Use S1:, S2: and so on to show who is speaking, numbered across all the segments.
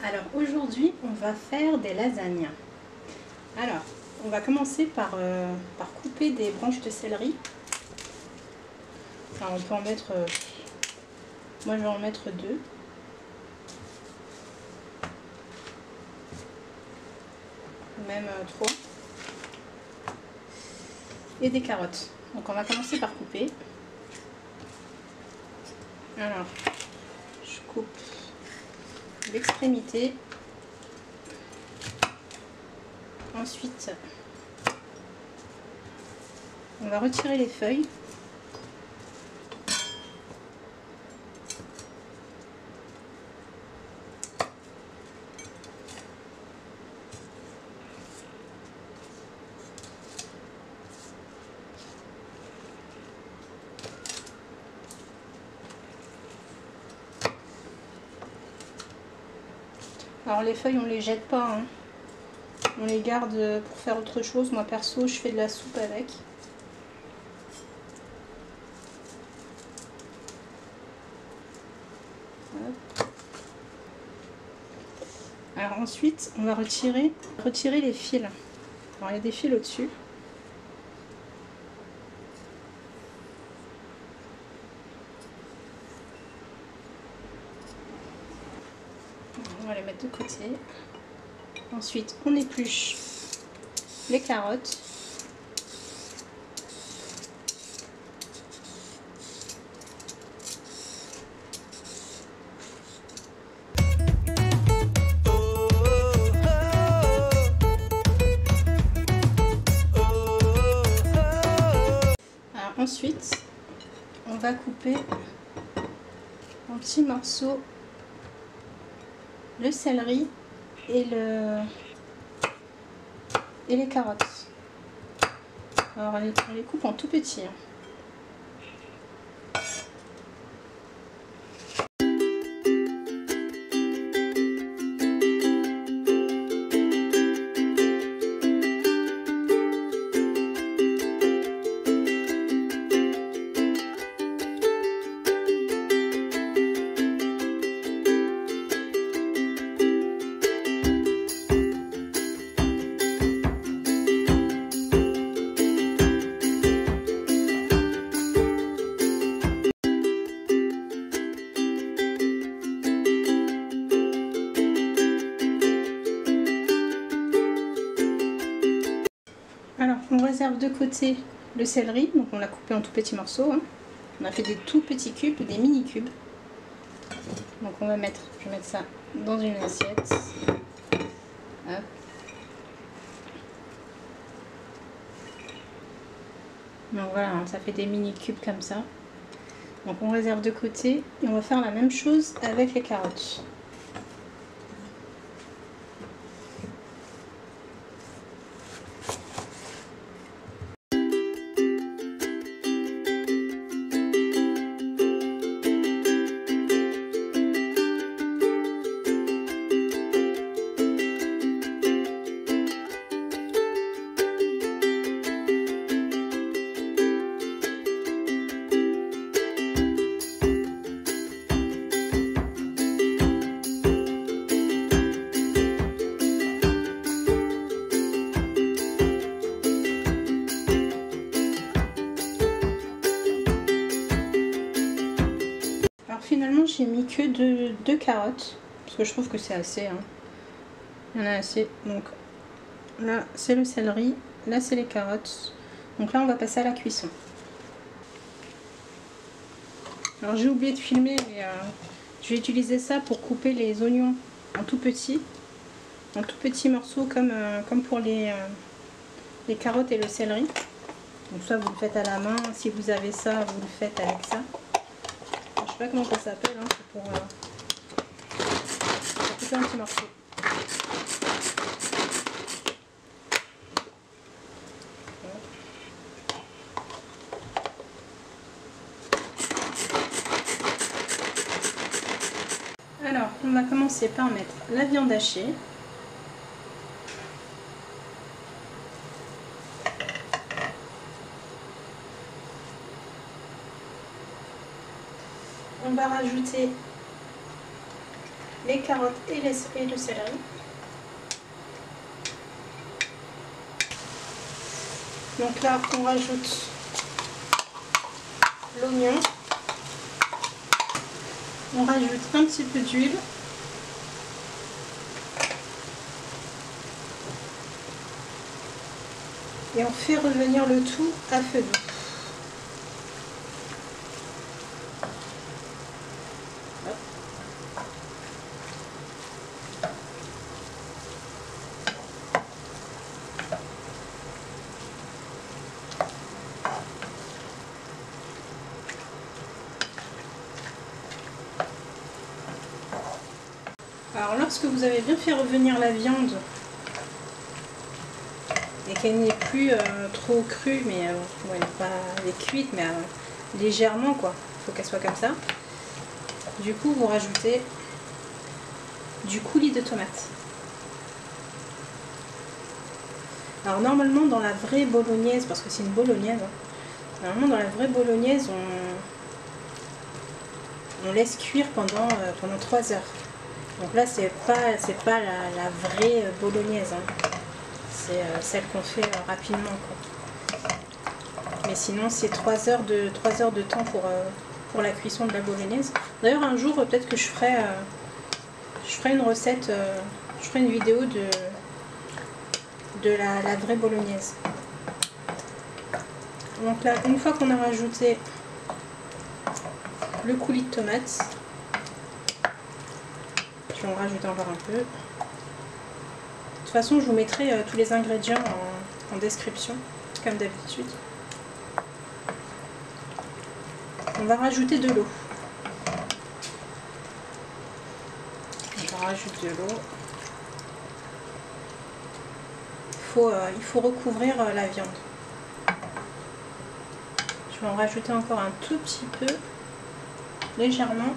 S1: Alors aujourd'hui on va faire des lasagnes. Alors on va commencer par couper des branches de céleri. Enfin, on peut en mettre, moi je vais en mettre 2. Ou même 3. Et des carottes. Donc on va commencer par couper. Alors je coupe l'extrémité. Ensuite on va retirer les feuilles. Alors les feuilles on les jette pas, hein. On les garde pour faire autre chose. Moi perso je fais de la soupe avec. Hop. Alors ensuite on va retirer les fils. Alors il y a des fils au-dessus. On va les mettre de côté. Ensuite, on épluche les carottes. Alors ensuite, on va couper en petits morceaux le céleri et les carottes. Alors on les coupe en tout petit. Alors on réserve de côté le céleri, donc on l'a coupé en tout petits morceaux, hein. On a fait des tout petits cubes, des mini cubes. Donc je vais mettre ça dans une assiette. Hop. Donc voilà, ça fait des mini cubes comme ça. Donc on réserve de côté et on va faire la même chose avec les carottes. Finalement j'ai mis que deux carottes parce que je trouve que c'est assez, hein. Il y en a assez. Donc là c'est le céleri, là c'est les carottes. Donc là on va passer à la cuisson. Alors j'ai oublié de filmer, mais je vais utiliser ça pour couper les oignons en tout petits morceaux comme pour les carottes et le céleri. Donc soit vous le faites à la main, si vous avez ça vous le faites avec ça. Je sais pas comment ça s'appelle, hein, c'est pour couper un petit morceau. Alors, on va commencer par mettre la viande hachée. On va rajouter les carottes et le céleri. Donc là, on rajoute l'oignon. On rajoute un petit peu d'huile. Et on fait revenir le tout à feu doux. Alors lorsque vous avez bien fait revenir la viande et qu'elle n'est plus trop crue, mais bon, elle est cuite, mais légèrement quoi, il faut qu'elle soit comme ça. Du coup vous rajoutez du coulis de tomate. Alors normalement dans la vraie bolognaise, parce que c'est une bolognaise, hein, normalement dans la vraie bolognaise on laisse cuire pendant 3 heures. Donc là c'est pas la vraie bolognaise, hein. C'est celle qu'on fait rapidement quoi. Mais sinon c'est 3 heures de temps pour la cuisson de la bolognaise. D'ailleurs un jour peut-être que je ferai une recette, je ferai une vidéo de la vraie bolognaise. Donc là une fois qu'on a rajouté le coulis de tomate, je vais en rajouter encore un peu. De toute façon je vous mettrai tous les ingrédients en description comme d'habitude. On va rajouter de l'eau. On rajoute de l'eau. Il faut recouvrir la viande. Je vais en rajouter encore un tout petit peu, légèrement.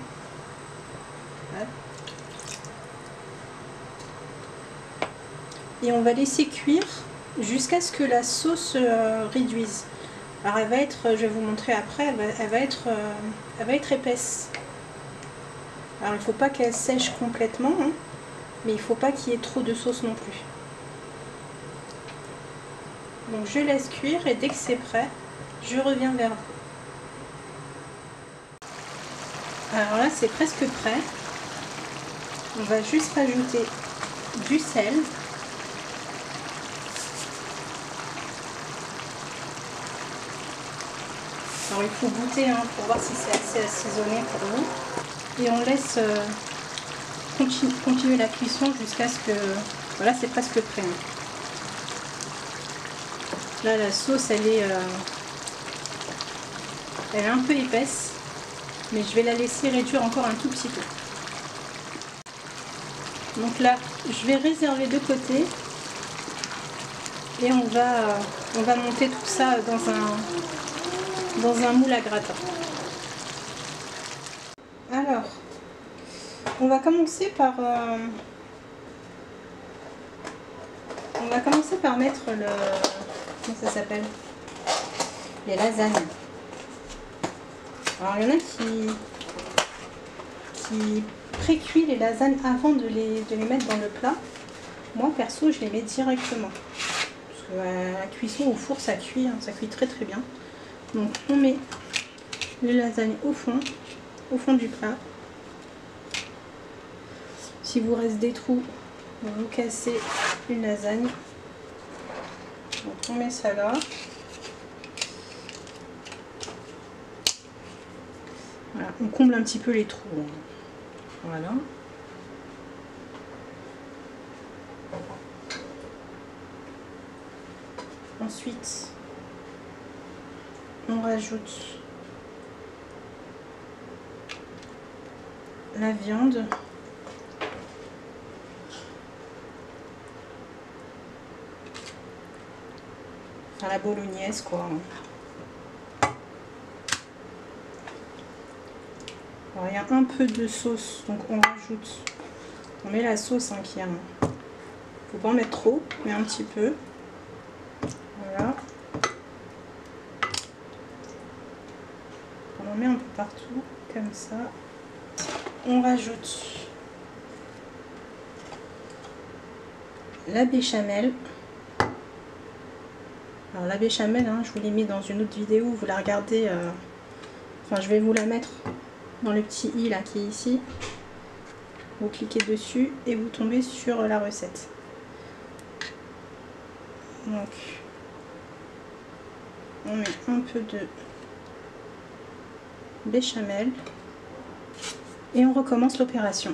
S1: Voilà. Et on va laisser cuire jusqu'à ce que la sauce réduise. Alors elle va être, je vais vous montrer après, elle va être épaisse. Alors il ne faut pas qu'elle sèche complètement, hein, mais il ne faut pas qu'il y ait trop de sauce non plus. Donc je laisse cuire et dès que c'est prêt, je reviens vers vous. Alors là c'est presque prêt. On va juste rajouter du sel. Alors il faut goûter hein, pour voir si c'est assez assaisonné pour vous. Et on laisse continuer la cuisson jusqu'à ce que... Voilà, c'est presque prêt. Là la sauce elle est un peu épaisse. Mais je vais la laisser réduire encore un tout petit peu. Donc là je vais réserver de côté. Et on va monter tout ça dans un moule à gratin. Alors, on va commencer par mettre le... Comment ça s'appelle? Les lasagnes. Alors, il y en a qui pré-cuit les lasagnes avant de les mettre dans le plat. Moi, perso, je les mets directement. Parce que la cuisson au four, ça cuit, hein, ça cuit très très bien. Donc, on met les lasagnes au fond du plat. Si vous reste des trous, vous cassez une lasagne. Donc, on met ça là. Voilà, on comble un petit peu les trous. Voilà. Ensuite, on rajoute la viande. Enfin, la bolognaise, quoi. Alors, il y a un peu de sauce, donc on met la sauce hein, qui a... Faut pas en mettre trop, mais un petit peu. Voilà. On en met un peu partout, comme ça. On rajoute la béchamel. Alors la béchamel, hein, je vous l'ai mis dans une autre vidéo, vous la regardez, enfin je vais vous la mettre dans le petit i là qui est ici. Vous cliquez dessus et vous tombez sur la recette. Donc on met un peu de béchamel et on recommence l'opération.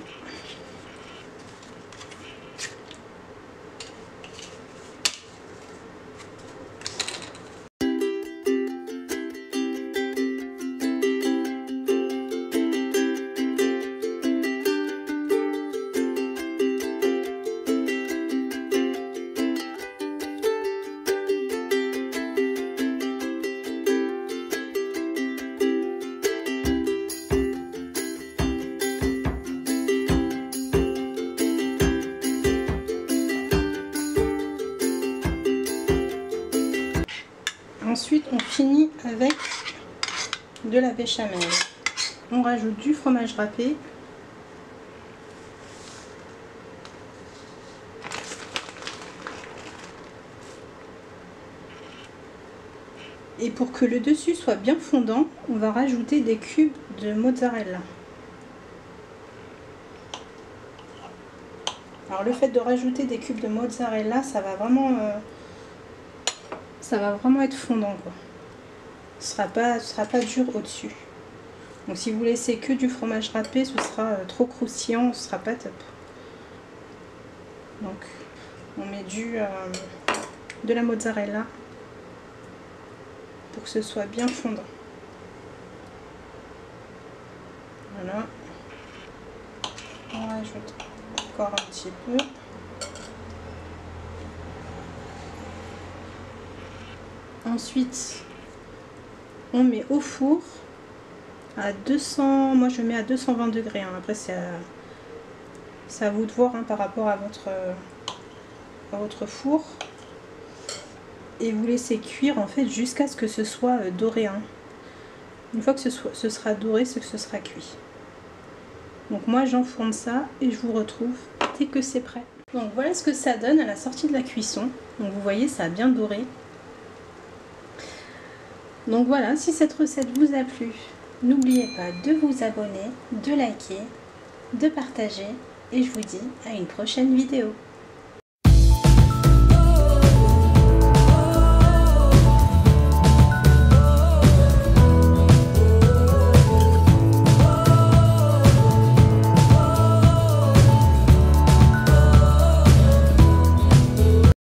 S1: Ensuite, on finit avec de la béchamel. On rajoute du fromage râpé. Et pour que le dessus soit bien fondant, on va rajouter des cubes de mozzarella. Alors le fait de rajouter des cubes de mozzarella, ça va vraiment être fondant, quoi. Ce sera pas dur au-dessus. Donc si vous laissez que du fromage râpé, ce sera trop croustillant, ce sera pas top. Donc on met de la mozzarella pour que ce soit bien fondant. Voilà. On rajoute encore un petit peu. Ensuite, on met au four à 200, moi je mets à 220 degrés. Hein. Après, c'est à vous de voir, hein, par rapport à votre four. Et vous laissez cuire en fait jusqu'à ce que ce soit doré. Hein. Une fois que ce sera doré, c'est que ce sera cuit. Donc moi j'enfourne ça et je vous retrouve dès que c'est prêt. Donc voilà ce que ça donne à la sortie de la cuisson. Donc vous voyez, ça a bien doré. Donc voilà, si cette recette vous a plu, n'oubliez pas de vous abonner, de liker, de partager et je vous dis à une prochaine vidéo.